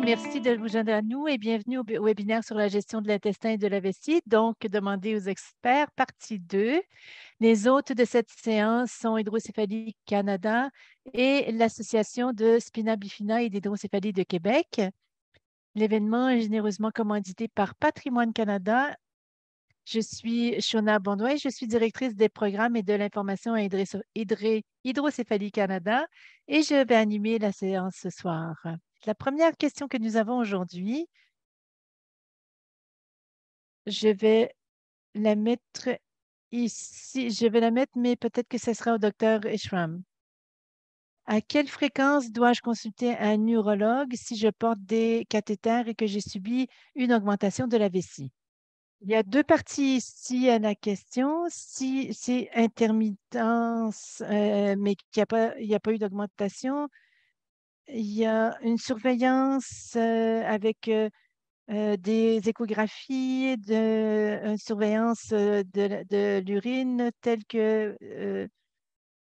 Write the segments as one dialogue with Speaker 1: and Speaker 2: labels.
Speaker 1: merci de vous joindre à nous et bienvenue au webinaire sur la gestion de l'intestin et de la vessie. Donc, demandez aux experts, partie 2. Les hôtes de cette séance sont Hydrocéphalie Canada et l'Association de Spina Bifida et d'Hydrocéphalie de Québec. L'événement est généreusement commandité par Patrimoine Canada. Je suis Shona Bondoin, je suis directrice des programmes et de l'information à Hydrocéphalie Canada et je vais animer la séance ce soir. La première question que nous avons aujourd'hui, je vais la mettre ici. Je vais la mettre, mais peut-être que ce sera au docteur Ishram. À quelle fréquence dois-je consulter un neurologue si je porte des cathéters et que j'ai subi une augmentation de la vessie? Il y a deux parties ici à la question. Si c'est intermittence, mais qu'il n'y a pas eu d'augmentation, il y a une surveillance avec des échographies, une surveillance de l'urine telle que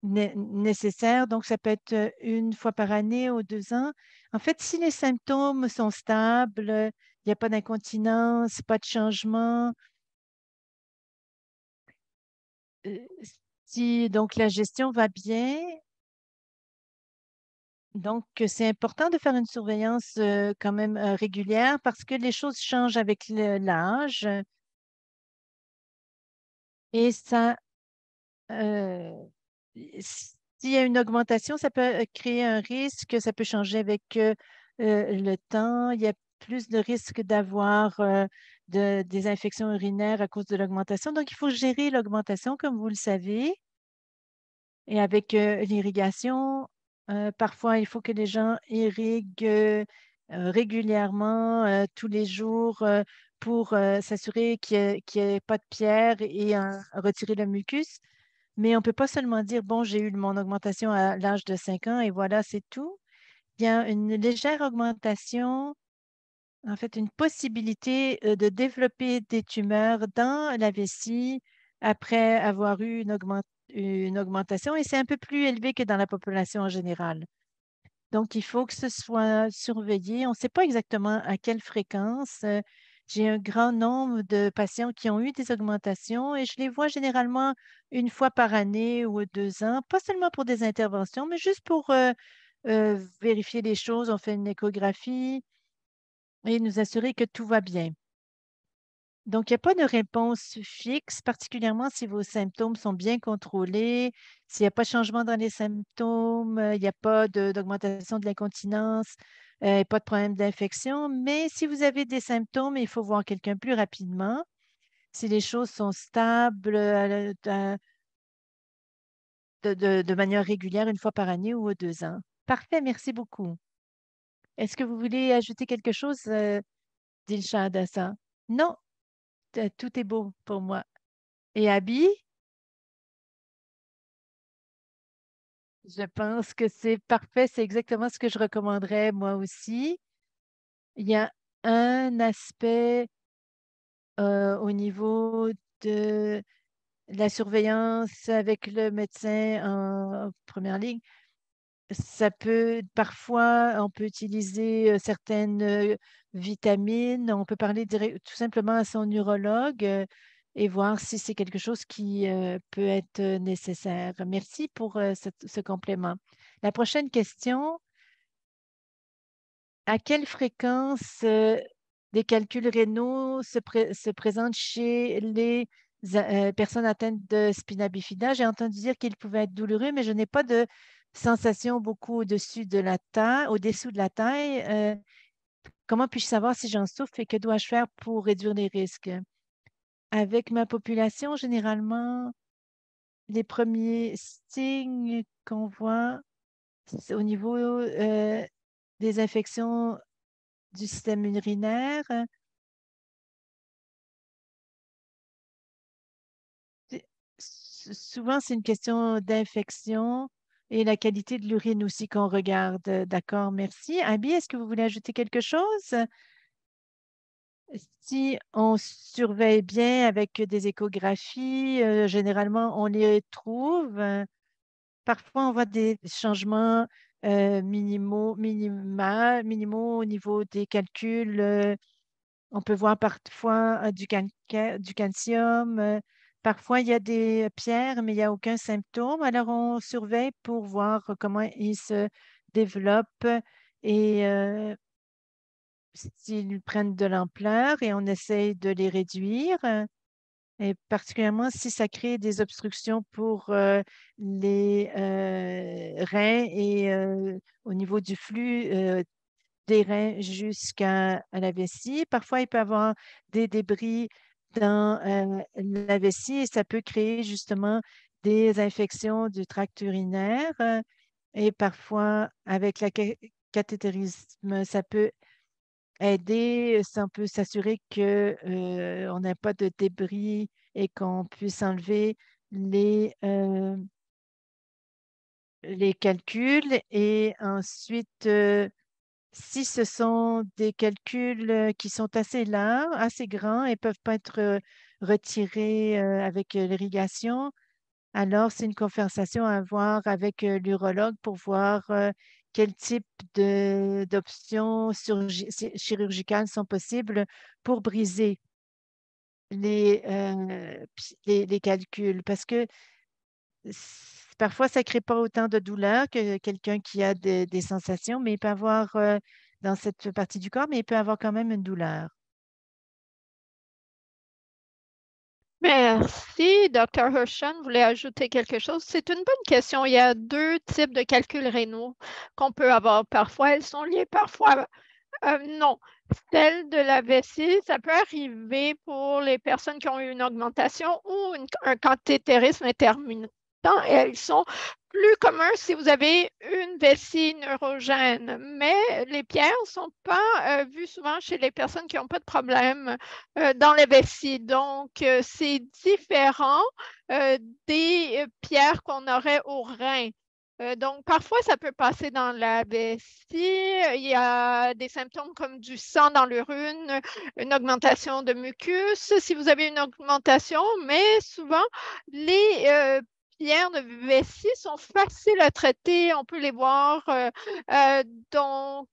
Speaker 1: nécessaire. Donc, ça peut être une fois par année ou 2 ans. En fait, si les symptômes sont stables, il n'y a pas d'incontinence, pas de changement, euh, si donc la gestion va bien, donc c'est important de faire une surveillance quand même régulière parce que les choses changent avec l'âge et ça, euh, s'il y a une augmentation, ça peut créer un risque, ça peut changer avec le temps. Il y a plus de risques d'avoir des infections urinaires à cause de l'augmentation. Donc, il faut gérer l'augmentation, comme vous le savez. Et avec l'irrigation, parfois, il faut que les gens irriguent régulièrement, tous les jours, pour s'assurer qu'il n'y ait pas de pierre et retirer le mucus. Mais on ne peut pas seulement dire, bon, j'ai eu mon augmentation à l'âge de 5 ans et voilà, c'est tout. Il y a une légère augmentation, en fait, une possibilité de développer des tumeurs dans la vessie après avoir eu une augmentation et c'est un peu plus élevé que dans la population en général. Donc, il faut que ce soit surveillé. On ne sait pas exactement à quelle fréquence. J'ai un grand nombre de patients qui ont eu des augmentations et je les vois généralement une fois par année ou 2 ans, pas seulement pour des interventions, mais juste pour vérifier les choses. On fait une échographie et nous assurer que tout va bien. Donc, il n'y a pas de réponse fixe, particulièrement si vos symptômes sont bien contrôlés, s'il n'y a pas de changement dans les symptômes, il n'y a pas d'augmentation de l'incontinence, pas de problème d'infection. Mais si vous avez des symptômes, il faut voir quelqu'un plus rapidement. Si les choses sont stables de manière régulière, une fois par année ou 2 ans. Parfait, merci beaucoup. Est-ce que vous voulez ajouter quelque chose, Dilshad, à ça? Non, tout est beau pour moi. Et Abby, je pense que c'est parfait. C'est exactement ce que je recommanderais moi aussi. Il y a un aspect au niveau de la surveillance avec le médecin en première ligne. Ça peut, parfois, on peut utiliser certaines vitamines. On peut parler tout simplement à son neurologue et voir si c'est quelque chose qui peut être nécessaire. Merci pour ce complément. La prochaine question, à quelle fréquence des calculs rénaux se présentent chez les personnes atteintes de spina bifida? J'ai entendu dire qu'ils pouvaient être douloureux, mais je n'ai pas de sensation beaucoup au-dessus de la taille, au-dessous de la taille. Comment puis-je savoir si j'en souffre et que dois-je faire pour réduire les risques? Avec ma population, généralement, les premiers signes qu'on voit, c'est au niveau des infections du système urinaire. C'est- Souvent, c'est une question d'infection et la qualité de l'urine aussi qu'on regarde. D'accord, merci. Abby, est-ce que vous voulez ajouter quelque chose? Si on surveille bien avec des échographies, généralement, on les trouve. Parfois, on voit des changements minimaux au niveau des calculs. On peut voir parfois du calcium. Parfois, il y a des pierres, mais il n'y a aucun symptôme. Alors, on surveille pour voir comment ils se développent et s'ils prennent de l'ampleur et on essaye de les réduire. Et particulièrement si ça crée des obstructions pour les reins et au niveau du flux des reins jusqu'à la vessie. Parfois, il peut y avoir des débris dans la vessie et ça peut créer justement des infections du tract urinaire. Et parfois, avec la cathétérisme, ça peut aider, si on peut s'assurer que on n'a pas de débris et qu'on puisse enlever les, euh, les calculs. Et ensuite, si ce sont des calculs qui sont assez lents, assez grands et ne peuvent pas être retirés avec l'irrigation, alors c'est une conversation à avoir avec l'urologue pour voir quel type d'options chirurgicales sont possibles pour briser les calculs. Parce que parfois, ça ne crée pas autant de douleur que quelqu'un qui a des sensations, mais il peut avoir dans cette partie du corps, mais il peut avoir quand même une douleur.
Speaker 2: Merci. Dr. Hirschon voulait ajouter quelque chose. C'est une bonne question. Il y a deux types de calculs rénaux qu'on peut avoir. Parfois, elles sont liées, parfois non. Celle de la vessie, ça peut arriver pour les personnes qui ont eu une augmentation ou un cathétérisme intermittent. Et elles sont plus communs si vous avez une vessie neurogène. Mais les pierres ne sont pas vues souvent chez les personnes qui n'ont pas de problème dans les vessies. Donc, c'est différent des pierres qu'on aurait au rein. Donc, parfois, ça peut passer dans la vessie. Il y a des symptômes comme du sang dans l'urine, une augmentation de mucus. Si vous avez une augmentation, mais souvent, les pierres de vessie sont faciles à traiter. On peut les voir donc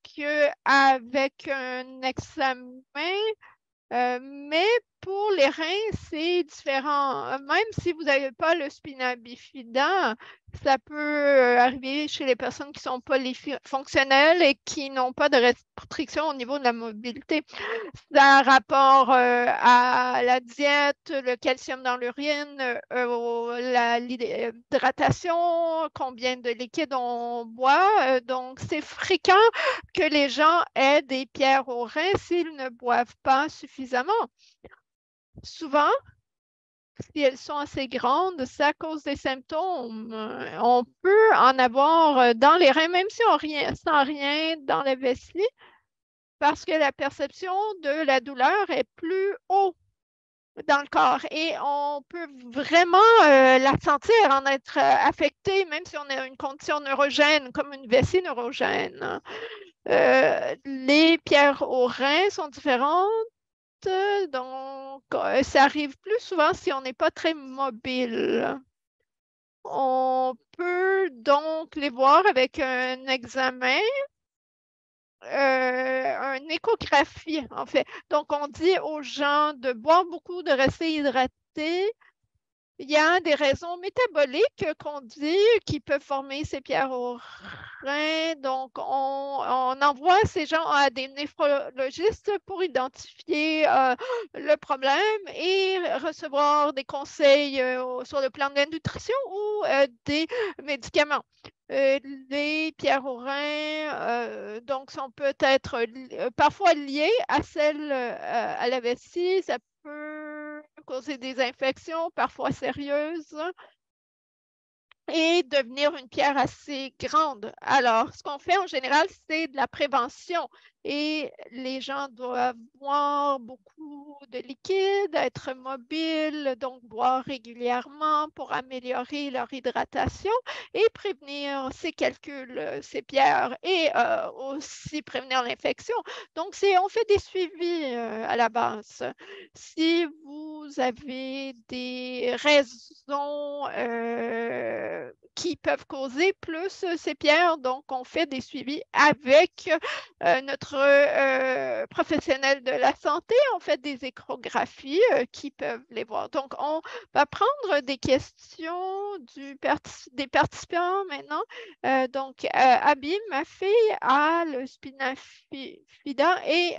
Speaker 2: avec un examen. Mais pour les reins, c'est différent. Même si vous n'avez pas le spina bifida, ça peut arriver chez les personnes qui sont polyfonctionnelles et qui n'ont pas de restriction au niveau de la mobilité. Ça a rapport à la diète, le calcium dans l'urine, l'hydratation, combien de liquide on boit. Donc, c'est fréquent que les gens aient des pierres aux reins s'ils ne boivent pas suffisamment. Souvent, si elles sont assez grandes, c'est à cause des symptômes. On peut en avoir dans les reins, même si on sent rien dans la vessie, parce que la perception de la douleur est plus haut dans le corps et on peut vraiment la sentir en être affecté, même si on a une condition neurogène, comme une vessie neurogène. Les pierres aux reins sont différentes, donc ça arrive plus souvent si on n'est pas très mobile. On peut donc les voir avec un examen, une échographie, en fait. Donc, on dit aux gens de boire beaucoup, de rester hydratés. Il y a des raisons métaboliques qu'on dit qui peuvent former ces pierres aux reins. Donc, on envoie ces gens à des néphrologistes pour identifier le problème et recevoir des conseils sur le plan de la nutrition ou des médicaments. Les pierres aux reins, donc, sont peut-être parfois liées à celles à la vessie. Ça peut causer des infections, parfois sérieuses, et devenir une pierre assez grande. Alors, ce qu'on fait en général, c'est de la prévention. et les gens doivent boire beaucoup de liquide, être mobiles, donc boire régulièrement pour améliorer leur hydratation et prévenir ces calculs, ces pierres et aussi prévenir l'infection. Donc, on fait des suivis à la base. Si vous avez des raisons qui peuvent causer plus ces pierres, donc on fait des suivis avec notre professionnel de la santé, on fait des échographies qui peuvent les voir. Donc, on va prendre des questions des participants maintenant. Donc, Abby, ma fille, a le spina bifida et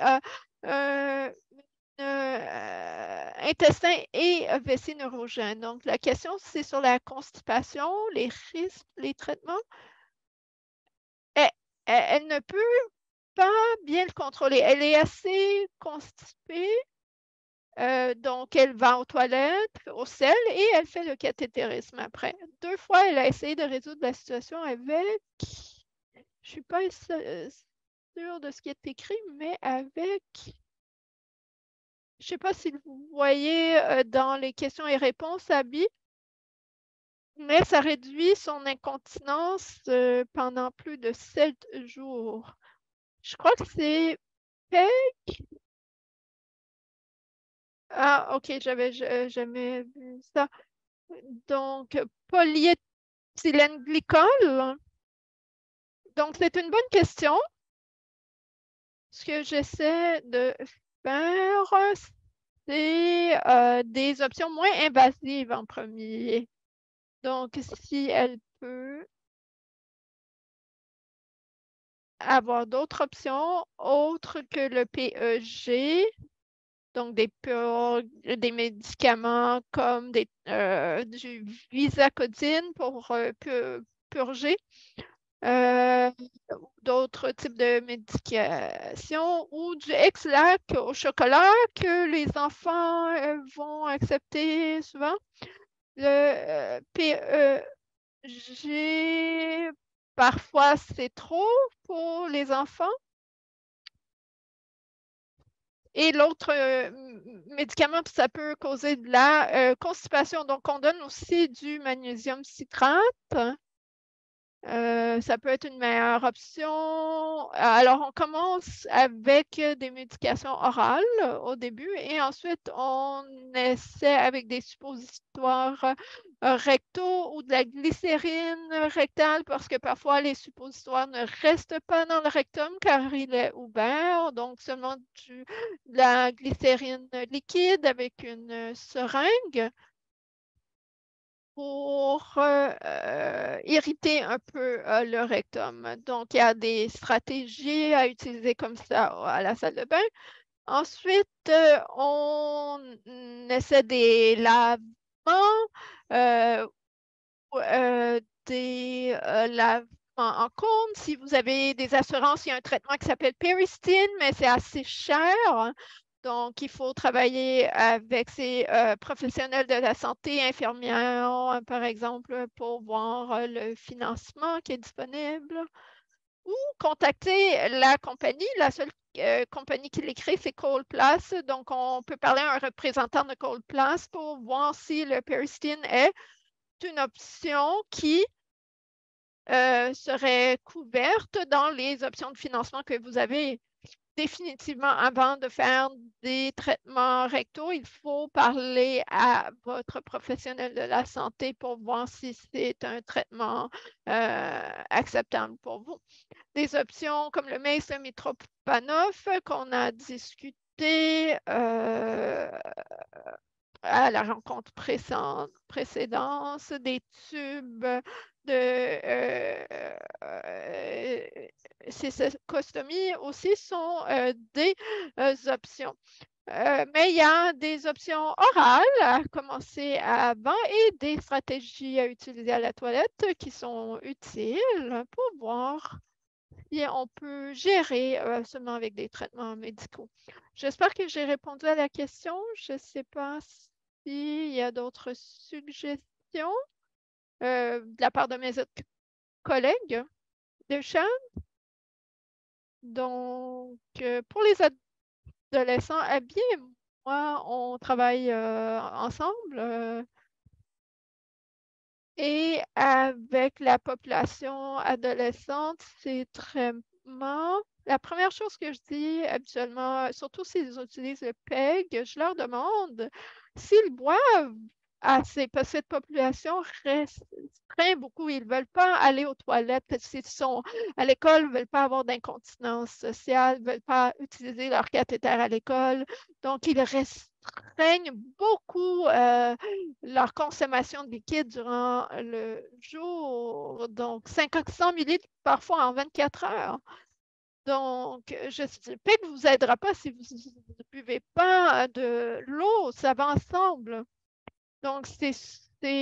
Speaker 2: intestin et vessie neurogène. Donc, la question, c'est sur la constipation, les risques, les traitements. Elle ne peut pas bien le contrôler. Elle est assez constipée, donc elle va aux toilettes, au sel, et elle fait le cathétérisme après. 2 fois, elle a essayé de résoudre la situation avec, je ne suis pas sûre de ce qui est écrit, mais avec, je ne sais pas si vous voyez dans les questions et réponses, Abby, mais ça réduit son incontinence pendant plus de 7 jours. Je crois que c'est PEG. Ah, ok, j'avais jamais vu ça. Donc, polyéthylène glycol. Donc, c'est une bonne question. Ce que j'essaie de faire, c'est des options moins invasives en premier. Donc, si elle peut avoir d'autres options autres que le PEG, donc des médicaments comme du Visacodine pour purger, d'autres types de médications ou du Ex-Lac au chocolat que les enfants vont accepter souvent. Le PEG, parfois, c'est trop pour les enfants. Et l'autre médicament, ça peut causer de la constipation. Donc, on donne aussi du magnésium citrate. Ça peut être une meilleure option. Alors, on commence avec des médications orales au début et ensuite, on essaie avec des suppositoires rectaux ou de la glycérine rectale parce que parfois, les suppositoires ne restent pas dans le rectum car il est ouvert. Donc, seulement de la glycérine liquide avec une seringue pour irriter un peu le rectum. Donc, il y a des stratégies à utiliser comme ça à la salle de bain. Ensuite, on essaie des lavements, des lavements en cône. Si vous avez des assurances, il y a un traitement qui s'appelle Peristeen, mais c'est assez cher. Donc, il faut travailler avec ces professionnels de la santé, infirmières, par exemple, pour voir le financement qui est disponible ou contacter la compagnie. La seule compagnie qui l'écrit, c'est Coloplast. Donc, on peut parler à un représentant de Coloplast pour voir si le Peristeen est une option qui serait couverte dans les options de financement que vous avez. Définitivement, avant de faire des traitements rectaux, il faut parler à votre professionnel de la santé pour voir si c'est un traitement acceptable pour vous. Des options comme le MACE, le Mitropanof qu'on a discuté à la rencontre précédente, des tubes de cystostomie aussi sont des options. Mais il y a des options orales à commencer avant et des stratégies à utiliser à la toilette qui sont utiles pour voir si on peut gérer seulement avec des traitements médicaux. J'espère que j'ai répondu à la question. Je ne sais pas s'il y a d'autres suggestions de la part de mes autres collègues. Deschamps? Donc, pour les adolescents, Abby et moi, on travaille ensemble. Et avec la population adolescente, c'est très la première chose que je dis habituellement, surtout s'ils utilisent le PEG, je leur demande s'ils boivent assez, parce que cette population restreint beaucoup. Ils ne veulent pas aller aux toilettes parce qu'ils sont à l'école, ils ne veulent pas avoir d'incontinence sociale, ils ne veulent pas utiliser leur cathéter à l'école. Donc, ils restreignent beaucoup leur consommation de liquide durant le jour. Donc, 500 millilitres parfois en 24 heures. Donc, je ne PEG ne vous aidera pas si vous ne buvez pas de l'eau, ça va ensemble. Donc, c'est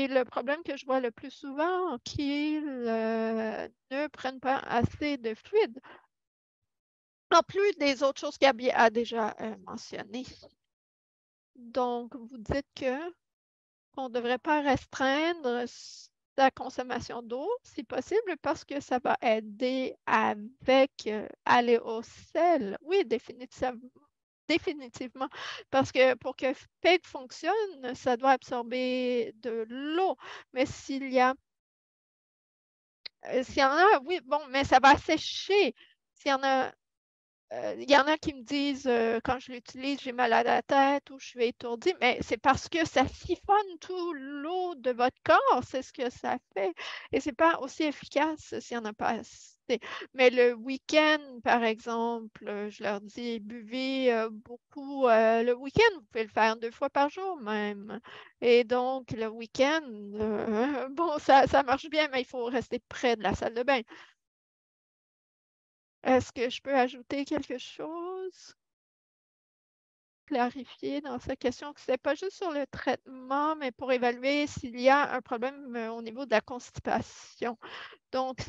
Speaker 2: le problème que je vois le plus souvent, qu'ils ne prennent pas assez de fluide. En plus des autres choses qu'Abby a déjà mentionnées. Donc, vous dites qu'on ne devrait pas restreindre la consommation d'eau, si possible, parce que ça va aider avec aller au sel. Oui, définitivement. Parce que pour que PEG fonctionne, ça doit absorber de l'eau. Mais s'il y en a, oui, bon, mais ça va sécher. S'il y en a, il y en a qui me disent quand je l'utilise, j'ai mal à la tête ou je suis étourdie, mais c'est parce que ça siphonne tout l'eau de votre corps, c'est ce que ça fait. Et ce n'est pas aussi efficace s'il n'y en a pas assez. Mais le week-end, par exemple, je leur dis, buvez beaucoup le week-end, vous pouvez le faire 2 fois par jour même. Et donc, le week-end, bon, ça marche bien, mais il faut rester près de la salle de bain. Est-ce que je peux ajouter quelque chose? Clarifier dans sa question que ce n'est pas juste sur le traitement, mais pour évaluer s'il y a un problème au niveau de la constipation. Donc,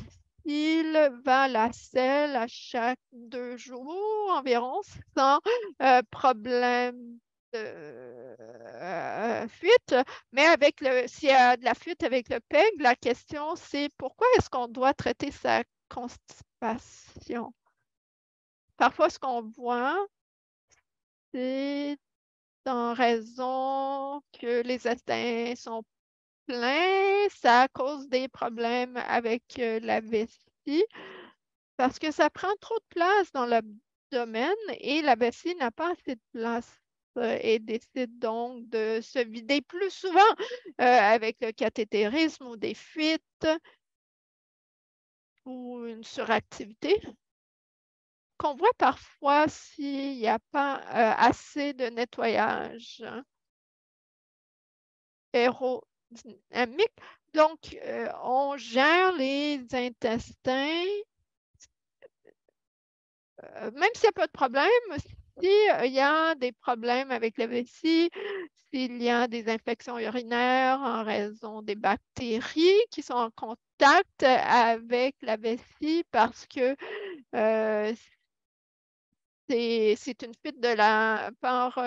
Speaker 2: s'il va à la selle à chaque 2 jours environ sans problème de fuite, mais s'il y a de la fuite avec le PEG, la question c'est pourquoi est-ce qu'on doit traiter sa constipation? Parfois, ce qu'on voit, c'est en raison que les intestins sont pleins, ça cause des problèmes avec la vessie parce que ça prend trop de place dans l'abdomen et la vessie n'a pas assez de place et décide donc de se vider plus souvent avec le cathétérisme ou des fuites ou une suractivité qu'on voit parfois s'il n'y a pas assez de nettoyage aérodynamique. Donc, on gère les intestins, même s'il n'y a pas de problème, s'il y a des problèmes avec la vessie, s'il y a des infections urinaires en raison des bactéries qui sont en contact avec la vessie parce que c'est une fuite de la part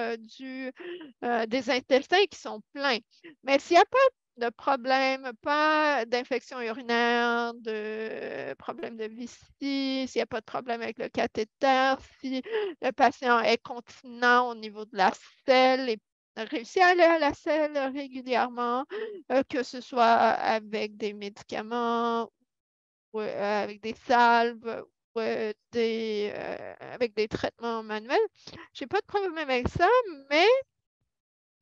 Speaker 2: des intestins qui sont pleins. Mais s'il n'y a pas de problème, pas d'infection urinaire, de problème de vessie, s'il n'y a pas de problème avec le cathéter, si le patient est continent au niveau de la selle et réussit à aller à la selle régulièrement, que ce soit avec des médicaments ou avec des salves avec des traitements manuels. Je n'ai pas de problème avec ça, mais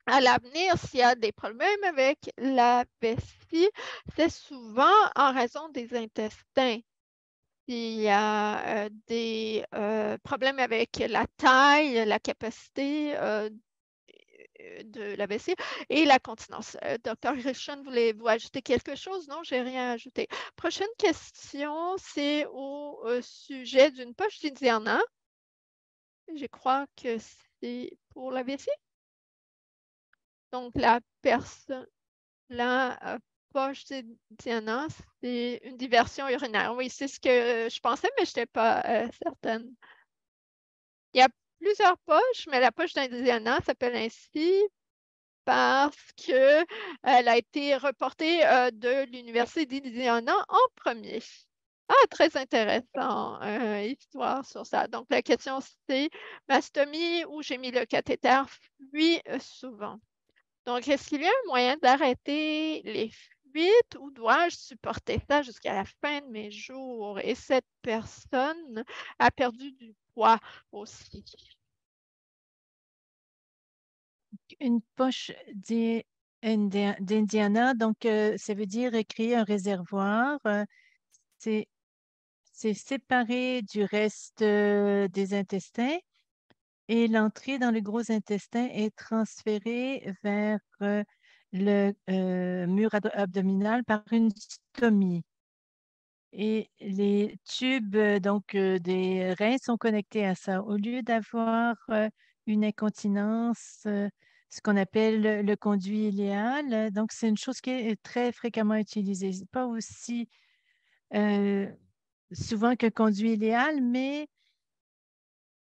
Speaker 2: à l'avenir, s'il y a des problèmes avec la vessie, c'est souvent en raison des intestins. Il y a des problèmes avec la taille, la capacité de la vessie et la continence. Dr. Grisham, voulez-vous ajouter quelque chose? Non, je n'ai rien ajouté. Prochaine question, c'est au sujet d'une poche d'Indiana. Je crois que c'est pour la vessie. Donc, la personne, la poche d'Indiana, c'est une diversion urinaire. Oui, c'est ce que je pensais, mais je n'étais pas certaine. Il y a plusieurs poches, mais la poche d'Indiana s'appelle ainsi parce qu'elle a été reportée de l'Université d'Indiana en premier. Ah, très intéressant, histoire sur ça. Donc la question c'est: «Mastomie où j'ai mis le cathéter fuit, souvent. Donc est-ce qu'il y a un moyen d'arrêter les fuites ou dois-je supporter ça jusqu'à la fin de mes jours?» Et cette personne a perdu du poids aussi.
Speaker 1: Une poche d'Indiana, donc ça veut dire créer un réservoir. C'est c'est séparé du reste des intestins et l'entrée dans le gros intestin est transférée vers le mur abdominal par une stomie. Et les tubes donc des reins sont connectés à ça. Au lieu d'avoir une incontinence, ce qu'on appelle le conduit iléal, donc c'est une chose qui est très fréquemment utilisée. C'est pas aussi euh, souvent que conduit iléal, mais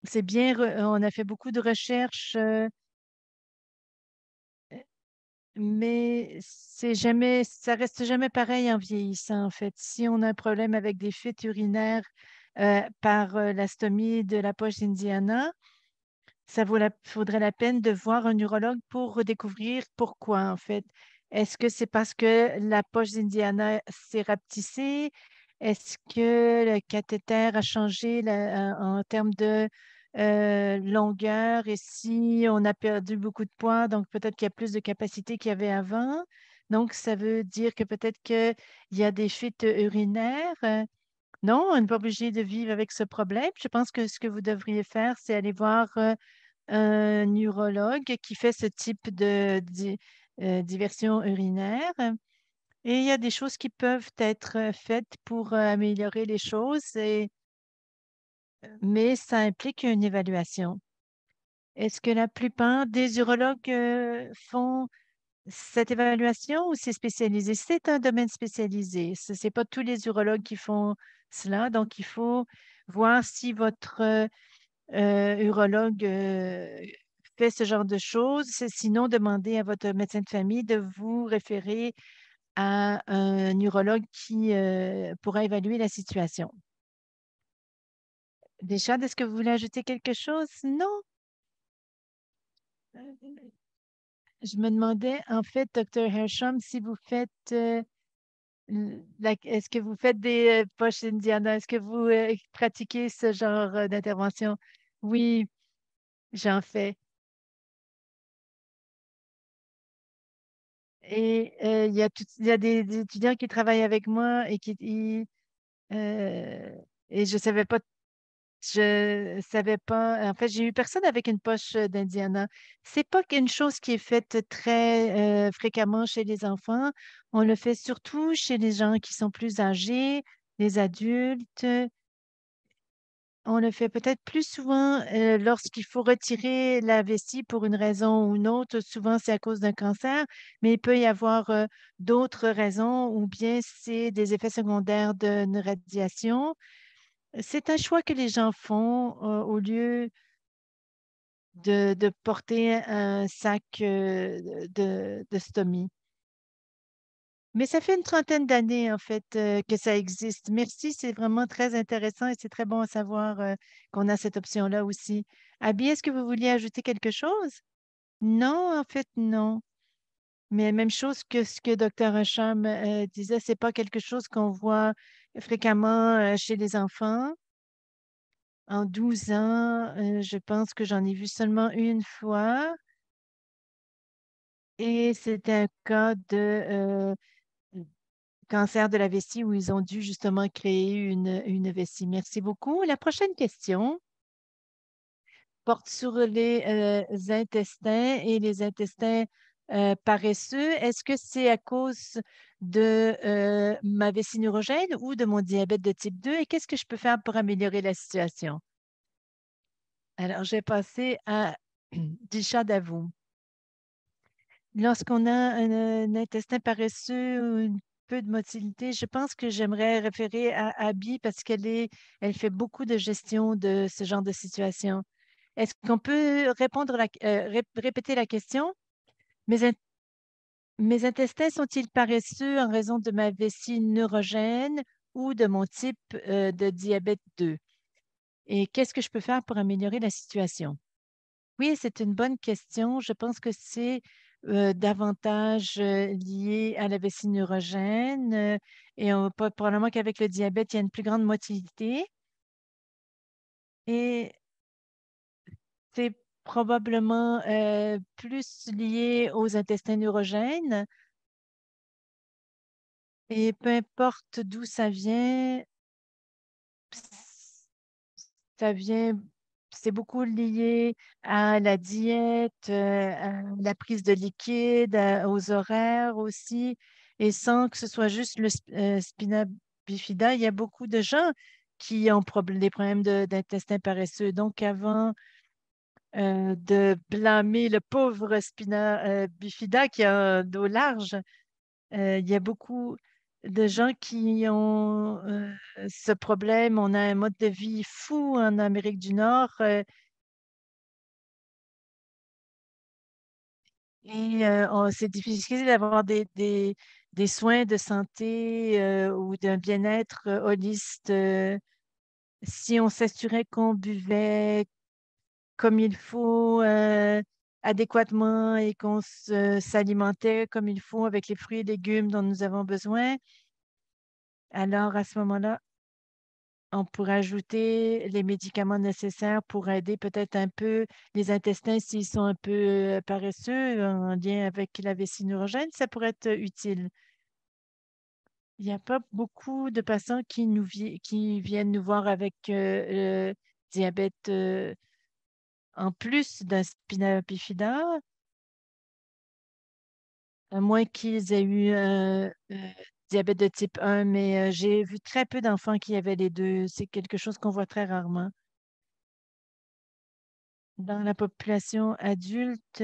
Speaker 1: c'est bien. On a fait beaucoup de recherches, mais c'est jamais, ça reste jamais pareil en vieillissant, en fait. Si on a un problème avec des fuites urinaires par la stomie de la poche d'Indiana, faudrait la peine de voir un urologue pour redécouvrir pourquoi, en fait. Est-ce que c'est parce que la poche d'Indiana s'est rapetissée? Est-ce que le cathéter a changé en termes de longueur? Et si on a perdu beaucoup de poids, donc peut-être qu'il y a plus de capacité qu'il y avait avant. Donc, ça veut dire que peut-être qu'il y a des fuites urinaires. Non, on n'est pas obligé de vivre avec ce problème. Je pense que ce que vous devriez faire, c'est aller voir un urologue qui fait ce type de diversion urinaire. Et il y a des choses qui peuvent être faites pour améliorer les choses, mais ça implique une évaluation. Est-ce que la plupart des urologues font cette évaluation ou c'est spécialisé? C'est un domaine spécialisé. Ce n'est pas tous les urologues qui font cela. Donc, il faut voir si votre urologue fait ce genre de choses. Sinon, demandez à votre médecin de famille de vous référer à un urologue qui pourra évaluer la situation. Deschamps, est-ce que vous voulez ajouter quelque chose? Non. Je me demandais, en fait, Dr. Hersham, si vous faites, est-ce que vous faites des poches Indiana? Est-ce que vous pratiquez ce genre d'intervention? Oui, j'en fais. Et il y a des étudiants qui travaillent avec moi euh, et je savais pas. En fait, j'ai eu personne avec une poche d'Indiana. C'est pas une chose qui est faite très fréquemment chez les enfants. On le fait surtout chez les gens qui sont plus âgés, les adultes. On le fait peut-être plus souvent lorsqu'il faut retirer la vessie pour une raison ou une autre. Souvent, c'est à cause d'un cancer, mais il peut y avoir d'autres raisons ou bien c'est des effets secondaires d'une radiation. C'est un choix que les gens font au lieu de porter un sac de stomie. Mais ça fait une trentaine d'années, en fait, que ça existe. Merci, c'est vraiment très intéressant et c'est très bon à savoir qu'on a cette option-là aussi. Abby, est-ce que vous vouliez ajouter quelque chose? Non, en fait, non. Mais même chose que ce que Dr. Hacham disait, c'est pas quelque chose qu'on voit fréquemment chez les enfants. En 12 ans, je pense que j'en ai vu seulement une fois et c'était un cas de cancer de la vessie où ils ont dû justement créer une vessie. Merci beaucoup. La prochaine question porte sur les intestins et les intestins paresseux. Est-ce que c'est à cause de ma vessie neurogène ou de mon diabète de type 2? Et qu'est-ce que je peux faire pour améliorer la situation? Alors, je vais passer à Disha Davoum. Lorsqu'on a un intestin paresseux ou un peu de motilité, je pense que j'aimerais référer à Abby parce elle fait beaucoup de gestion de ce genre de situation. Est-ce qu'on peut répéter la question? Mes, in- Mes intestins sont-ils paresseux en raison de ma vessie neurogène ou de mon type de diabète 2? Et qu'est-ce que je peux faire pour améliorer la situation? Oui, c'est une bonne question. Je pense que c'est davantage lié à la vessie neurogène et probablement qu'avec le diabète, il y a une plus grande motilité et c'est probablement plus lié aux intestins neurogènes et peu importe d'où ça vient, c'est beaucoup lié à la diète, à la prise de liquide, aux horaires aussi. Et sans que ce soit juste le spina bifida, il y a beaucoup de gens qui ont des problèmes d'intestin paresseux. Donc, avant de blâmer le pauvre spina bifida qui a un dos large, il y a beaucoup de gens qui ont ce problème. On a un mode de vie fou en Amérique du Nord et c'est difficile d'avoir des soins de santé ou d'un bien-être holiste si on s'assurait qu'on buvait comme il faut, adéquatement et qu'on s'alimentait comme il faut avec les fruits et légumes dont nous avons besoin. Alors, à ce moment-là, on pourrait ajouter les médicaments nécessaires pour aider peut-être un peu les intestins s'ils sont un peu paresseux en lien avec la vessie neurogène. Ça pourrait être utile. Il n'y a pas beaucoup de patients qui viennent nous voir avec le diabète en plus d'un spina bifida, à moins qu'ils aient eu diabète de type 1, mais j'ai vu très peu d'enfants qui avaient les deux. C'est quelque chose qu'on voit très rarement. Dans la population adulte,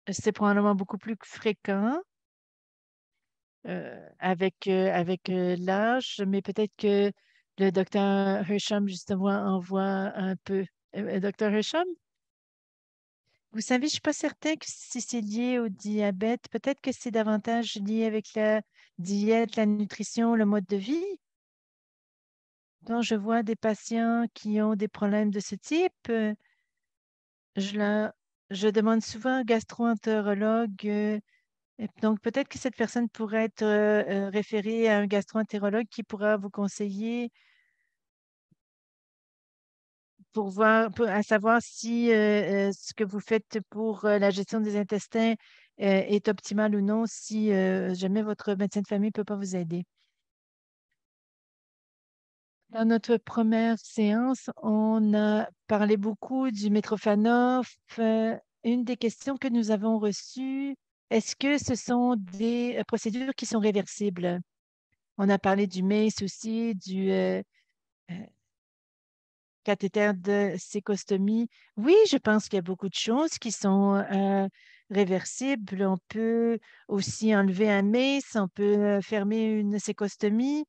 Speaker 1: c'est probablement beaucoup plus fréquent avec l'âge, mais peut-être que le docteur Hersham, justement, en voit un peu. Docteur Hersham, vous savez, je ne suis pas certain que si c'est lié au diabète, peut-être que c'est davantage lié avec la diète, la nutrition, le mode de vie. Quand je vois des patients qui ont des problèmes de ce type, je, leur- je demande souvent au gastro-entérologue. Et donc, peut-être que cette personne pourrait être référée à un gastro-entérologue qui pourra vous conseiller pour voir, à savoir si ce que vous faites pour la gestion des intestins est optimal ou non, si jamais votre médecin de famille ne peut pas vous aider. Dans notre première séance, on a parlé beaucoup du Mitrofanoff. Une des questions que nous avons reçues, est-ce que ce sont des procédures qui sont réversibles? On a parlé du MACE aussi, du euh, cathéter de sécostomie. Oui, je pense qu'il y a beaucoup de choses qui sont réversibles. On peut aussi enlever un MACE, on peut fermer une sécostomie.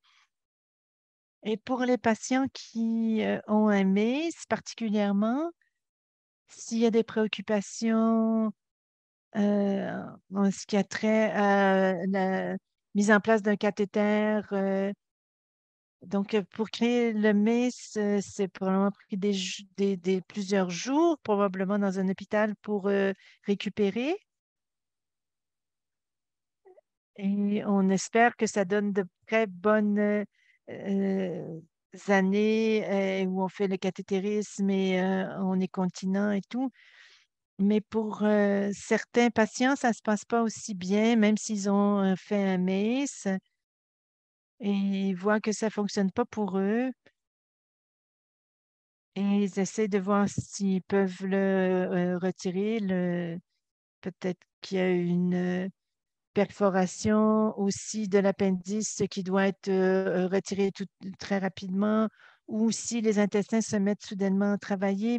Speaker 1: Et pour les patients qui ont un MACE particulièrement, s'il y a des préoccupations en ce qui a trait à la mise en place d'un cathéter, donc pour créer le MACE, c'est probablement pris plusieurs jours, probablement dans un hôpital pour récupérer. Et on espère que ça donne de très bonnes euh, années où on fait le cathétérisme et on est continent et tout. Mais pour certains patients, ça ne se passe pas aussi bien, même s'ils ont fait un MACE et ils voient que ça ne fonctionne pas pour eux. Et ils essaient de voir s'ils peuvent le retirer. Peut-être qu'il y a une perforation aussi de l'appendice qui doit être retirée très rapidement, ou si les intestins se mettent soudainement à travailler.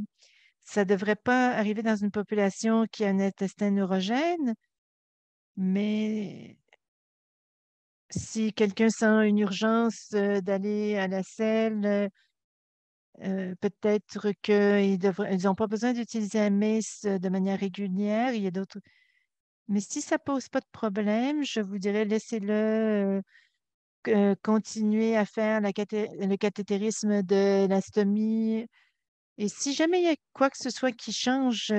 Speaker 1: Ça ne devrait pas arriver dans une population qui a un intestin neurogène, mais si quelqu'un sent une urgence d'aller à la selle, peut-être qu'ils n'ont pas besoin d'utiliser un mace de manière régulière. Il y a d'autres. Mais si ça pose pas de problème, je vous dirais laissez-le continuer à faire le cathétérisme de la stomie. Et si jamais il y a quoi que ce soit qui change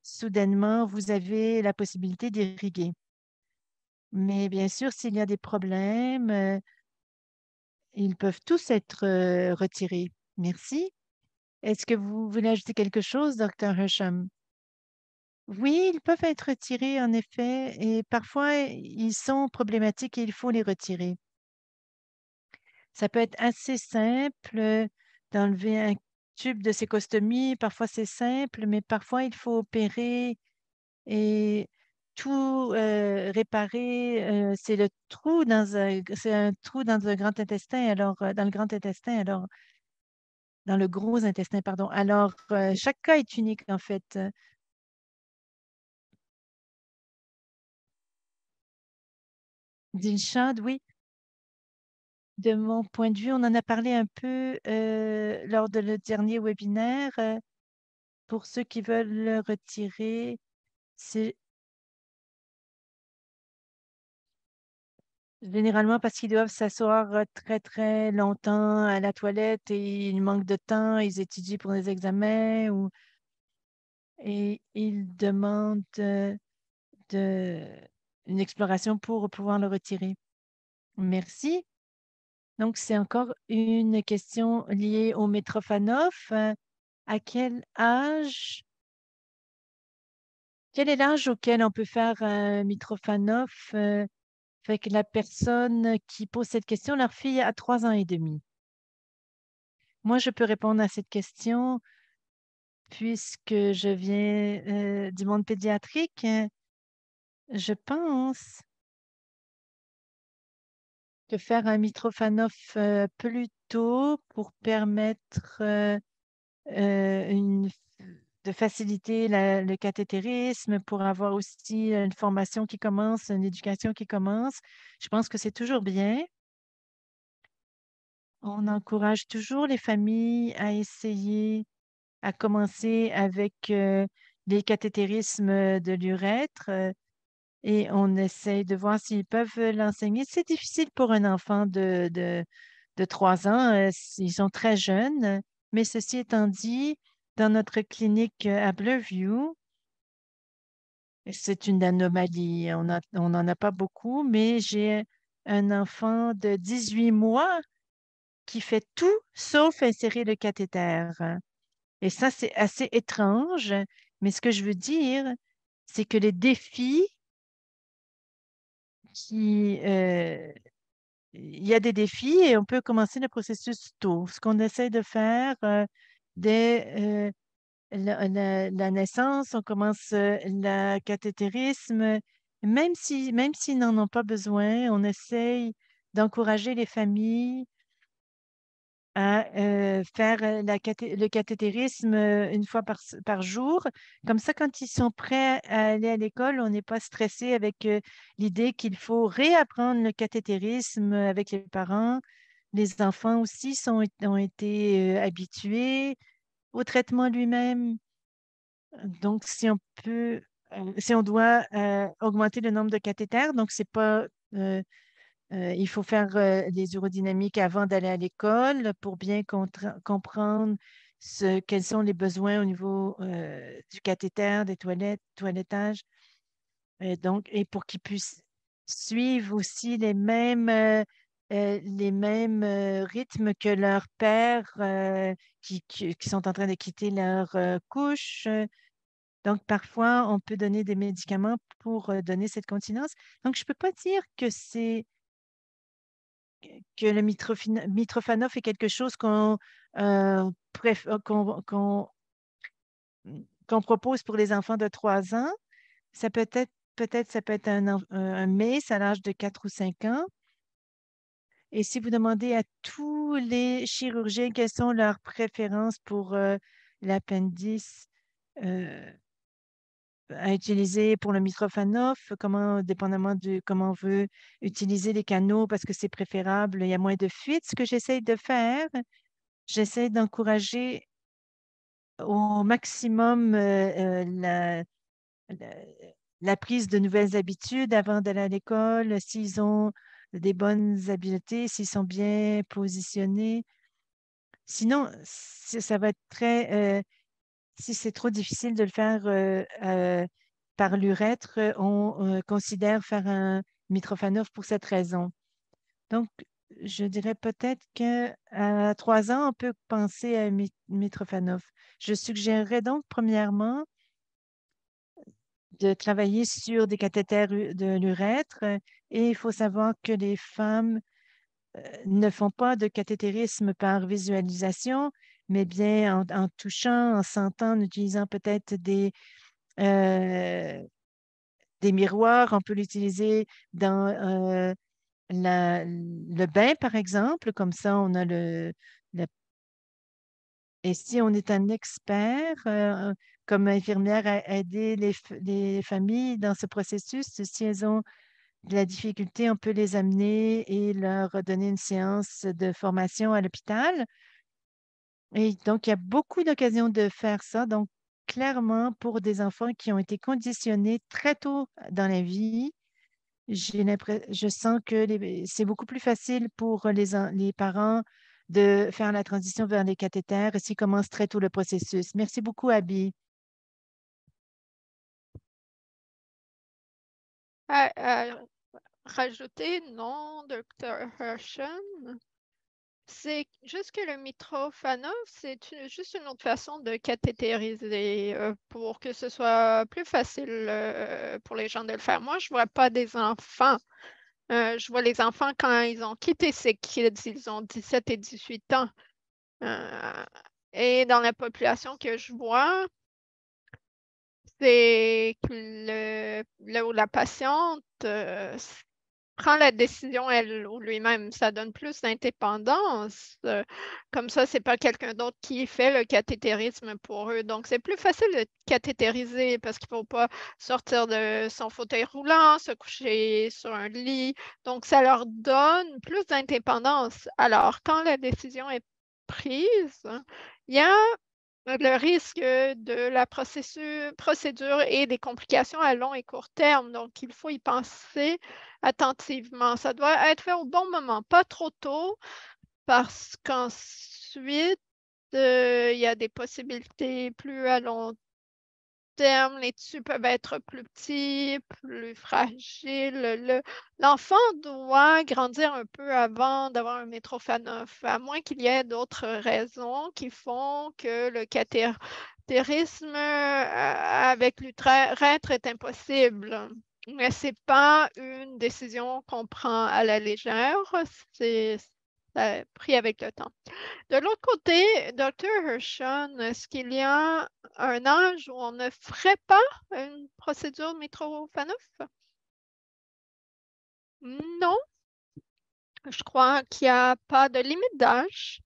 Speaker 1: soudainement, vous avez la possibilité d'irriguer. Mais bien sûr, s'il y a des problèmes, ils peuvent tous être retirés. Merci. Est-ce que vous voulez ajouter quelque chose, Dr. Hersham? Oui, ils peuvent être retirés en effet, et parfois ils sont problématiques et il faut les retirer. Ça peut être assez simple d'enlever un tube de sécostomie. Parfois c'est simple, mais parfois il faut opérer et tout réparer. C'est un trou dans un grand intestin, alors dans le grand intestin, alors dans le gros intestin, pardon. Alors chaque cas est unique en fait. Dilshad, oui. De mon point de vue, on en a parlé un peu lors de le dernier webinaire. Pour ceux qui veulent le retirer, c'est généralement parce qu'ils doivent s'asseoir très, très longtemps à la toilette et il manque de temps, ils étudient pour des examens et ils demandent de, une exploration pour pouvoir le retirer. Merci. Donc, c'est encore une question liée au Mitrofanov. À quel est l'âge auquel on peut faire un Mitrofanov? Fait que la personne qui pose cette question, leur fille a 3 ans et demi. Moi, je peux répondre à cette question puisque je viens du monde pédiatrique. Je pense que faire un Mitrofanov plus tôt pour permettre de faciliter le cathétérisme, pour avoir aussi une formation qui commence, une éducation qui commence. Je pense que c'est toujours bien. On encourage toujours les familles à essayer, à commencer avec les cathétérismes de l'urètre et on essaie de voir s'ils peuvent l'enseigner. C'est difficile pour un enfant de 3 ans, ils sont très jeunes, mais ceci étant dit, dans notre clinique à Blairview, c'est une anomalie. On n'en a pas beaucoup, mais j'ai un enfant de 18 mois qui fait tout sauf insérer le cathéter. Et ça, c'est assez étrange, mais ce que je veux dire, c'est que les défis il y a des défis et on peut commencer le processus tôt. Ce qu'on essaie de faire dès la naissance, on commence le cathétérisme, même s'ils n'en ont pas besoin, on essaye d'encourager les familles à faire le cathétérisme une fois par jour. Comme ça, quand ils sont prêts à aller à l'école, on n'est pas stressé avec l'idée qu'il faut réapprendre le cathétérisme avec les parents. Les enfants aussi ont été habitués au traitement lui-même. Donc, si on doit augmenter le nombre de cathéters, donc c'est pas il faut faire les urodynamiques avant d'aller à l'école pour bien comprendre quels sont les besoins au niveau du cathéter, des toilettage. Et pour qu'ils puissent suivre aussi les mêmes rythmes que leurs pères qui sont en train de quitter leur couche. Donc, parfois, on peut donner des médicaments pour donner cette continence. Donc, je ne peux pas dire que le Mitrofanov est quelque chose qu'on propose pour les enfants de 3 ans. Ça peut-être ça peut être un MACE à l'âge de 4 ou 5 ans. Et si vous demandez à tous les chirurgiens quelles sont leurs préférences pour l'appendice à utiliser pour le Mitrofanov, dépendamment de comment on veut utiliser les canaux, parce que c'est préférable, il y a moins de fuites. Ce que j'essaie de faire, j'essaie d'encourager au maximum la prise de nouvelles habitudes avant d'aller à l'école, s'ils ont des bonnes habiletés, s'ils sont bien positionnés. Sinon, ça va être très... si c'est trop difficile de le faire par l'urètre, on considère faire un Mitrofanov pour cette raison. Donc, je dirais peut-être qu'à 3 ans, on peut penser à Mitrofanov. Je suggérerais donc, premièrement, de travailler sur des cathéters de l'urètre. Et il faut savoir que les femmes ne font pas de cathétérisme par visualisation, mais bien en touchant, en sentant, en utilisant peut-être des miroirs. On peut l'utiliser dans le bain, par exemple. Comme ça, on a le et si on est un expert, comme infirmière, à aider les familles dans ce processus, si elles ont de la difficulté, on peut les amener et leur donner une séance de formation à l'hôpital. Et donc, il y a beaucoup d'occasions de faire ça. Donc, clairement, pour des enfants qui ont été conditionnés très tôt dans la vie, je sens que c'est beaucoup plus facile pour les parents de faire la transition vers les cathéters s'ils commencent très tôt le processus. Merci beaucoup, Abby.
Speaker 2: Rajouter, non, Dr. Hershen. C'est juste que le Mitrofanov, c'est juste une autre façon de cathétériser pour que ce soit plus facile pour les gens de le faire. Moi, je ne vois pas des enfants. Je vois les enfants quand ils ont quitté ces kids, ils ont 17 et 18 ans. Et dans la population que je vois, c'est que la patiente prend la décision, elle ou lui-même. Ça donne plus d'indépendance. Comme ça, c'est pas quelqu'un d'autre qui fait le cathétérisme pour eux. Donc, c'est plus facile de cathétériser parce qu'il ne faut pas sortir de son fauteuil roulant, se coucher sur un lit. Donc, ça leur donne plus d'indépendance. Alors, quand la décision est prise, il y a le risque de la procédure et des complications à long et court terme. Donc, il faut y penser attentivement. Ça doit être fait au bon moment, pas trop tôt, parce qu'ensuite, il y a des possibilités plus à long terme. Les tissus peuvent être plus petits, plus fragiles. L'enfant doit grandir un peu avant d'avoir un Mitrofanov, à moins qu'il y ait d'autres raisons qui font que le cathétérisme avec l'urètre est impossible. Mais ce n'est pas une décision qu'on prend à la légère, c'est pris avec le temps. De l'autre côté, Dr. Hershon, est-ce qu'il y a un âge où on ne ferait pas une procédure Mitrofanov? Non, je crois qu'il n'y a pas de limite d'âge.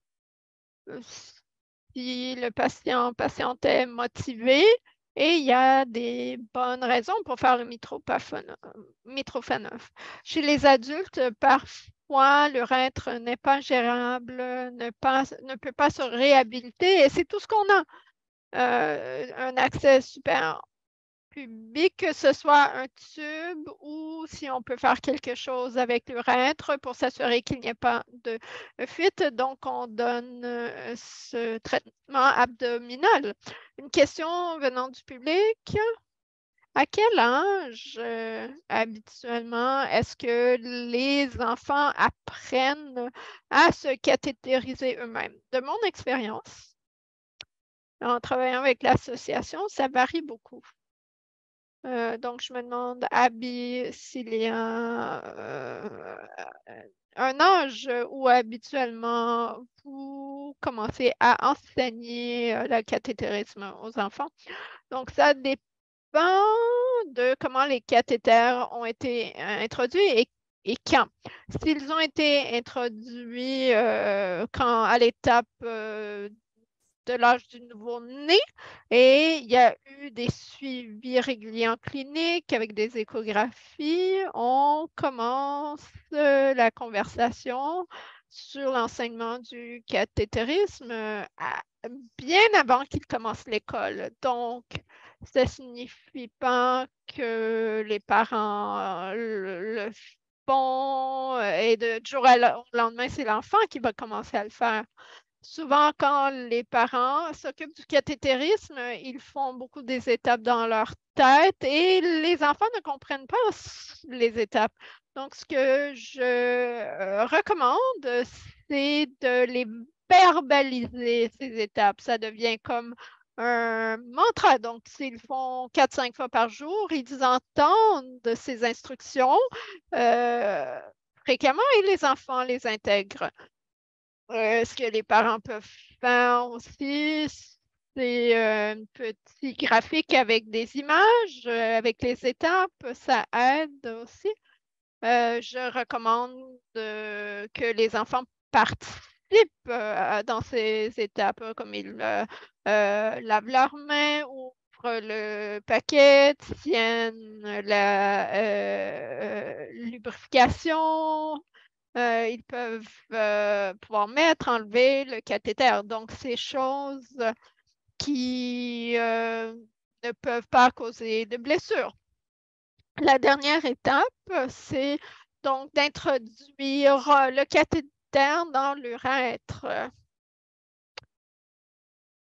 Speaker 2: Si le patiente est motivé et il y a des bonnes raisons pour faire le Mitrofanov. Chez les adultes, parfois, l'urètre n'est pas gérable, ne peut pas se réhabiliter et c'est tout ce qu'on a. Un accès super public, que ce soit un tube ou si on peut faire quelque chose avec l'urètre pour s'assurer qu'il n'y ait pas de fuite. Donc, on donne ce traitement abdominal. Une question venant du public. À quel âge, habituellement, est-ce que les enfants apprennent à se cathétériser eux-mêmes? De mon expérience, en travaillant avec l'association, ça varie beaucoup. Donc, je me demande, Abby, s'il y a un âge où habituellement vous commencez à enseigner le cathétérisme aux enfants. Donc, ça dépend de comment les cathéters ont été introduits et quand. S'ils ont été introduits à l'étape de l'âge du nouveau-né et il y a eu des suivis réguliers en clinique avec des échographies. On commence la conversation sur l'enseignement du cathétérisme bien avant qu'il commence l'école. Donc, Ça ne signifie pas que les parents le font et du jour au lendemain, c'est l'enfant qui va commencer à le faire. Souvent, quand les parents s'occupent du cathétérisme, ils font beaucoup des étapes dans leur tête et les enfants ne comprennent pas les étapes. Donc, ce que je recommande, c'est de les verbaliser, ces étapes. Ça devient comme un mantra. Donc, s'ils font 4-5 fois par jour, ils entendent ces instructions fréquemment et les enfants les intègrent. Ce que les parents peuvent faire aussi, c'est un petit graphique avec des images, avec les étapes. Ça aide aussi. Je recommande que les enfants participent dans ces étapes, comme ils lavent leurs mains, ouvrent le paquet, tiennent la lubrification. Ils peuvent pouvoir mettre, enlever le cathéter. Donc, ces choses qui ne peuvent pas causer de blessures. La dernière étape, c'est donc d'introduire le cathéter dans l'urètre.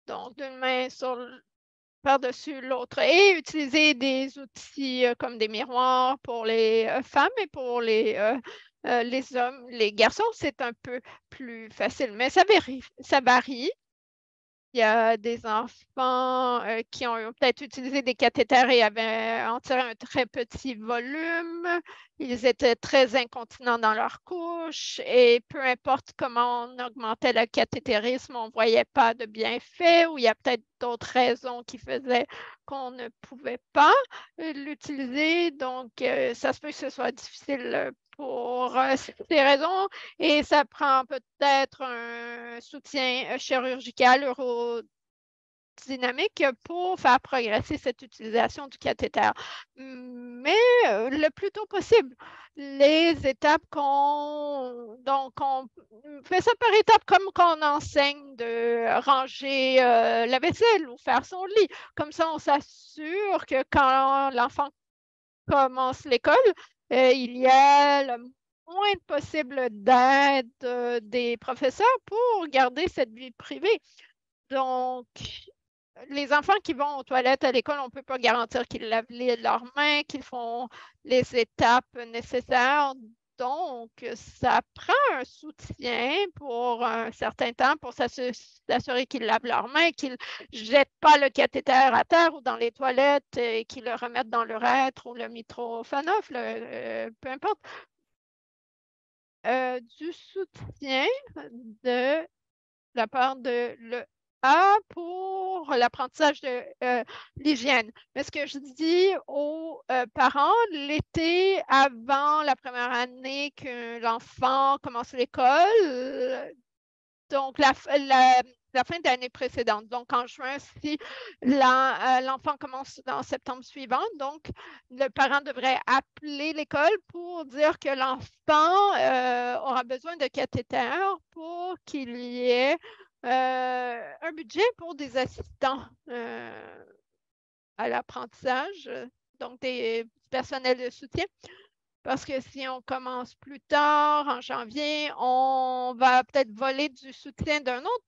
Speaker 2: Donc, d'une main par-dessus l'autre et utiliser des outils comme des miroirs pour les femmes et pour les hommes. Les garçons, c'est un peu plus facile, mais ça varie. Il y a des enfants qui ont peut-être utilisé des cathéters et avaient en tiré un très petit volume. Ils étaient très incontinents dans leur couche et peu importe comment on augmentait le cathétérisme, on ne voyait pas de bienfait ou il y a peut-être d'autres raisons qui faisaient qu'on ne pouvait pas l'utiliser. Donc, ça se peut que ce soit difficile pour ces raisons et ça prend peut-être un soutien chirurgical urodynamique pour faire progresser cette utilisation du cathéter. Mais le plus tôt possible, les étapes donc on fait ça par étapes comme qu'on enseigne de ranger la vaisselle ou faire son lit. Comme ça, on s'assure que quand l'enfant commence l'école, il y a le moins possible d'aide des professeurs pour garder cette vie privée. Donc, les enfants qui vont aux toilettes à l'école, on ne peut pas garantir qu'ils lavent leurs mains, qu'ils font les étapes nécessaires. Donc, ça prend un soutien pour un certain temps pour s'assurer qu'ils lavent leurs mains, qu'ils ne jettent pas le cathéter à terre ou dans les toilettes et qu'ils le remettent dans l'urètre ou le Mitrofanoff, peu importe. Du soutien de la part de l'EA pour l'apprentissage de l'hygiène. Mais ce que je dis aux parents, l'été avant la première année que l'enfant commence l'école, donc la fin d'année précédente. Donc, en juin, si l'enfant commence en septembre suivant, donc le parent devrait appeler l'école pour dire que l'enfant aura besoin de cathéter pour qu'il y ait un budget pour des assistants à l'apprentissage, donc des personnels de soutien. Parce que si on commence plus tard, en janvier, on va peut-être voler du soutien d'un autre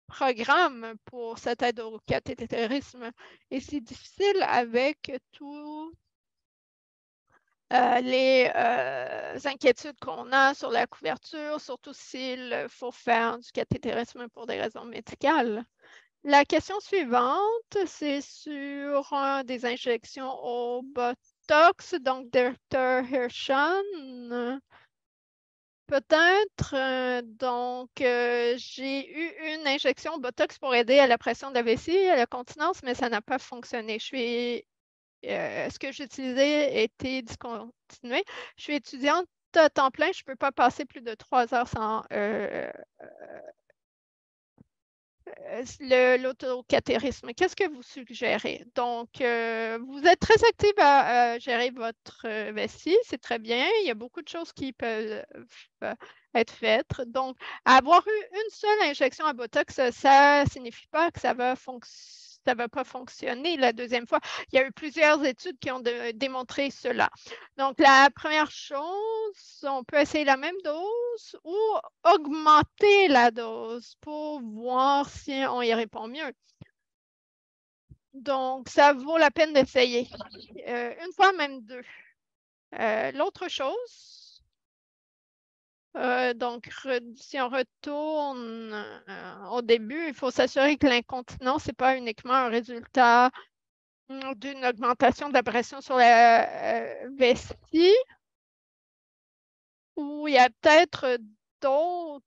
Speaker 2: programme pour cette aide au cathétérisme. Et c'est difficile avec tous les inquiétudes qu'on a sur la couverture, surtout s'il faut faire du cathétérisme pour des raisons médicales. La question suivante, c'est sur des injections au Botox, donc Dr. Hirschon. Peut-être. Donc, j'ai eu une injection Botox pour aider à la pression de la vessie et à la continence, mais ça n'a pas fonctionné. Ce que j'utilisais était discontinué. Je suis étudiante à temps plein. Je ne peux pas passer plus de 3 heures sans l'autocatérisme. Qu'est-ce que vous suggérez? Donc, vous êtes très active à gérer votre vessie, c'est très bien. Il y a beaucoup de choses qui peuvent être faites. Donc, avoir eu une seule injection à Botox, ça ne signifie pas que ça va fonctionner ça ne va pas fonctionner la deuxième fois. Il y a eu plusieurs études qui ont démontré cela. Donc, la première chose, on peut essayer la même dose ou augmenter la dose pour voir si on y répond mieux. Donc, ça vaut la peine d'essayer. Une fois, même deux. L'autre chose, donc, si on retourne au début, il faut s'assurer que l'incontinence n'est pas uniquement un résultat d'une augmentation de la pression sur la vessie, ou il y a peut-être d'autres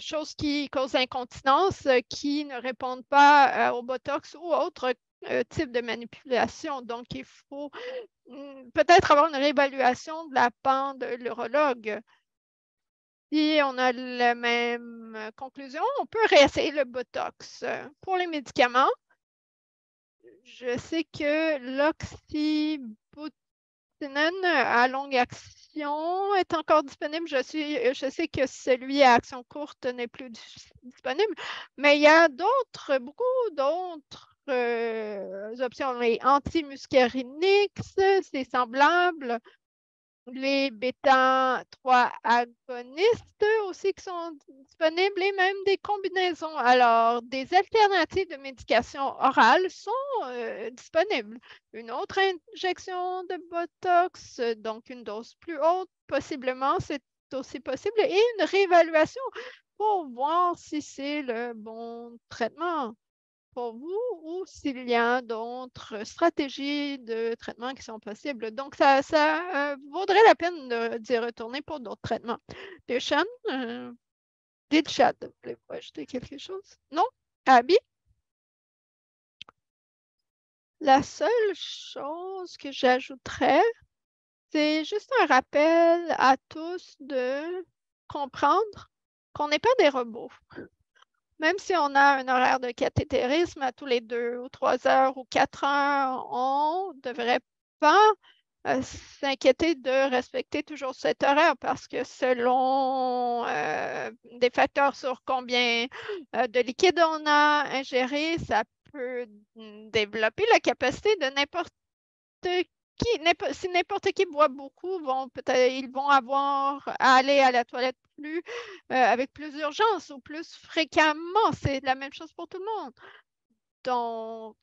Speaker 2: choses qui causent l'incontinence qui ne répondent pas au Botox ou autres types de manipulation. Donc, il faut peut-être avoir une réévaluation de la part de l'urologue. Si on a la même conclusion, on peut réessayer le Botox. Pour les médicaments, je sais que l'oxybutynin à longue action est encore disponible. Je sais que celui à action courte n'est plus disponible, mais il y a beaucoup d'autres options. Les antimuscariniques, c'est semblable. Les bêta-3 agonistes aussi qui sont disponibles et même des combinaisons. Alors, des alternatives de médication orale sont disponibles. Une autre injection de Botox, donc une dose plus haute, possiblement, c'est aussi possible, et une réévaluation pour voir si c'est le bon traitement pour vous ou s'il y a d'autres stratégies de traitement qui sont possibles. Donc, ça vaudrait la peine d'y retourner pour d'autres traitements. Deshan, Dilshad, voulez-vous ajouter quelque chose? Non? Abby? La seule chose que j'ajouterais, c'est juste un rappel à tous de comprendre qu'on n'est pas des robots. Même si on a un horaire de cathétérisme à tous les 2 ou 3 heures ou 4 heures, on ne devrait pas s'inquiéter de respecter toujours cet horaire parce que selon des facteurs sur combien de liquide on a ingéré, ça peut développer la capacité de n'importe si n'importe qui boit beaucoup, ils vont avoir à aller à la toilette avec plus d'urgence ou plus fréquemment. C'est la même chose pour tout le monde. Donc,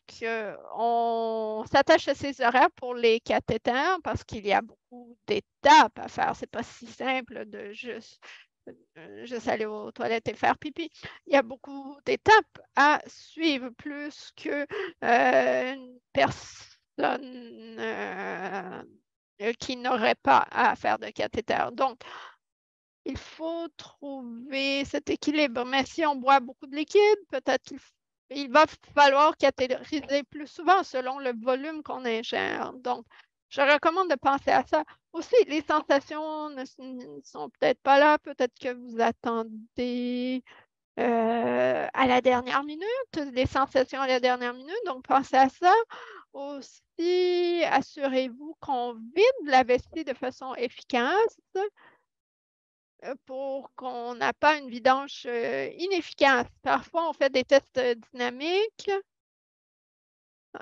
Speaker 2: on s'attache à ces horaires pour les cathéters parce qu'il y a beaucoup d'étapes à faire. Ce n'est pas si simple de juste aller aux toilettes et faire pipi. Il y a beaucoup d'étapes à suivre, plus que une personne qui n'aurait pas à faire de cathéter. Donc, il faut trouver cet équilibre. Mais si on boit beaucoup de liquide, peut-être qu'il va falloir cathéteriser plus souvent selon le volume qu'on ingère. Donc, je recommande de penser à ça. Aussi, les sensations ne sont peut-être pas là. Peut-être que vous attendez à la dernière minute, les sensations à la dernière minute. Donc, pensez à ça. Aussi, assurez-vous qu'on vide la vessie de façon efficace pour qu'on n'a pas une vidange inefficace. Parfois, on fait des tests dynamiques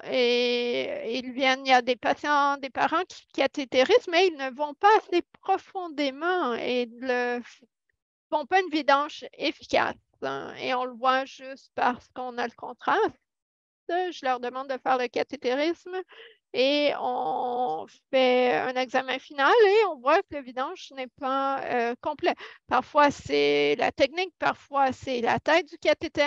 Speaker 2: et il y a des patients, des parents qui cathétérisent, mais ils ne vont pas assez profondément et ne font pas une vidange efficace. Et on le voit juste parce qu'on a le contraste. Je leur demande de faire le cathétérisme et on fait un examen final et on voit que le vidange n'est pas complet. Parfois, c'est la technique, parfois, c'est la taille du cathéter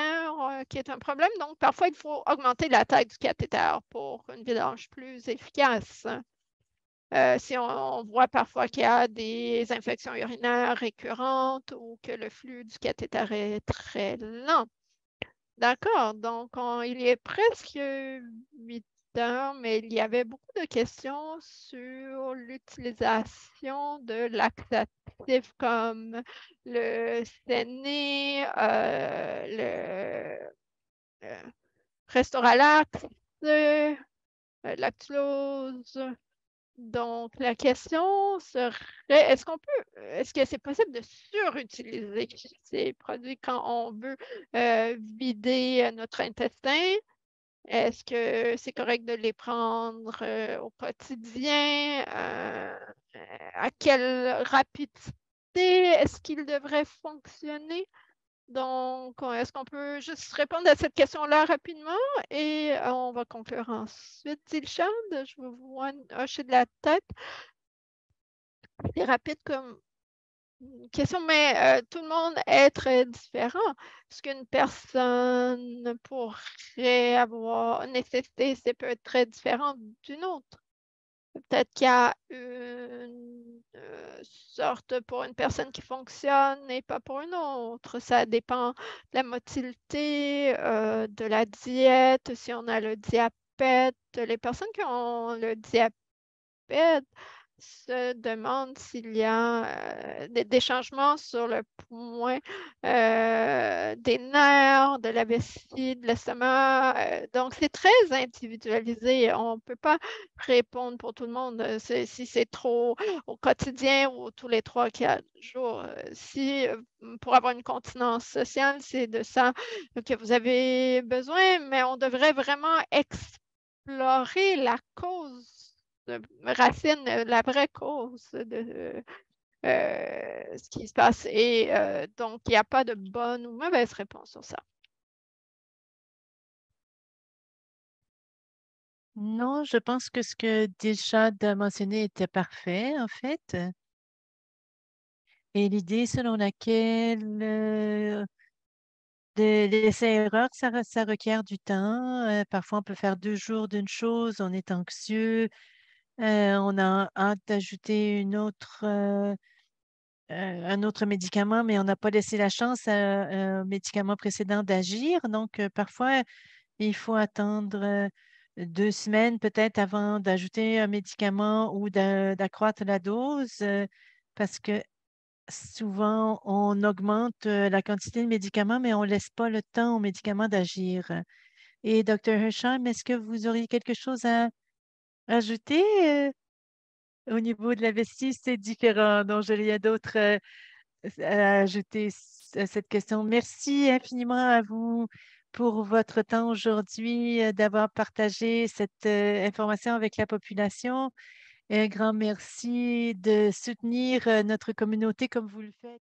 Speaker 2: qui est un problème. Donc, parfois, il faut augmenter la taille du cathéter pour une vidange plus efficace. Si on voit parfois qu'il y a des infections urinaires récurrentes ou que le flux du cathéter est très lent. D'accord, donc il est presque 8 heures, mais il y avait beaucoup de questions sur l'utilisation de laxatifs comme le séné, le Restoralax, lactulose. Donc, la question serait, est-ce que c'est possible de surutiliser ces produits quand on veut vider notre intestin? Est-ce que c'est correct de les prendre au quotidien? À quelle rapidité est-ce qu'ils devraient fonctionner? Donc, est-ce qu'on peut juste répondre à cette question-là rapidement et on va conclure ensuite. Dilshad, je vous vois hocher de la tête. C'est rapide comme question, mais tout le monde est très différent. Ce qu'une personne pourrait avoir nécessité, c'est peut être très différent d'une autre. Peut-être qu'il y a une sorte pour une personne qui fonctionne et pas pour une autre. Ça dépend de la motilité, de la diète, si on a le diabète. Les personnes qui ont le diabète se demandent s'il y a des changements sur le point des nerfs, de la vessie, de l'estomac. Donc, c'est très individualisé. On ne peut pas répondre pour tout le monde si c'est trop au quotidien ou tous les 3-4 jours. Si pour avoir une continence sociale, c'est de ça que vous avez besoin, mais on devrait vraiment explorer la cause racine, la vraie cause de ce qui se passe. Et donc, il n'y a pas de bonne ou mauvaise réponse sur ça.
Speaker 1: Non, je pense que ce que Dilshad a mentionné était parfait, en fait. Et l'idée selon laquelle l'essai-erreur, ça requiert du temps. Parfois, on peut faire 2 jours d'une chose, on est anxieux, on a hâte d'ajouter un autre médicament, mais on n'a pas laissé la chance à un médicament précédent d'agir. Donc, parfois, il faut attendre 2 semaines peut-être avant d'ajouter un médicament ou d'accroître la dose, parce que souvent, on augmente la quantité de médicaments, mais on ne laisse pas le temps aux médicaments d'agir. Et Dr. Hersham, est-ce que vous auriez quelque chose à ajouter au niveau de la vestie? C'est différent, donc je rien d'autre à ajouter à cette question. Merci infiniment à vous pour votre temps aujourd'hui, d'avoir partagé cette information avec la population. Et un grand merci de soutenir notre communauté comme vous le faites.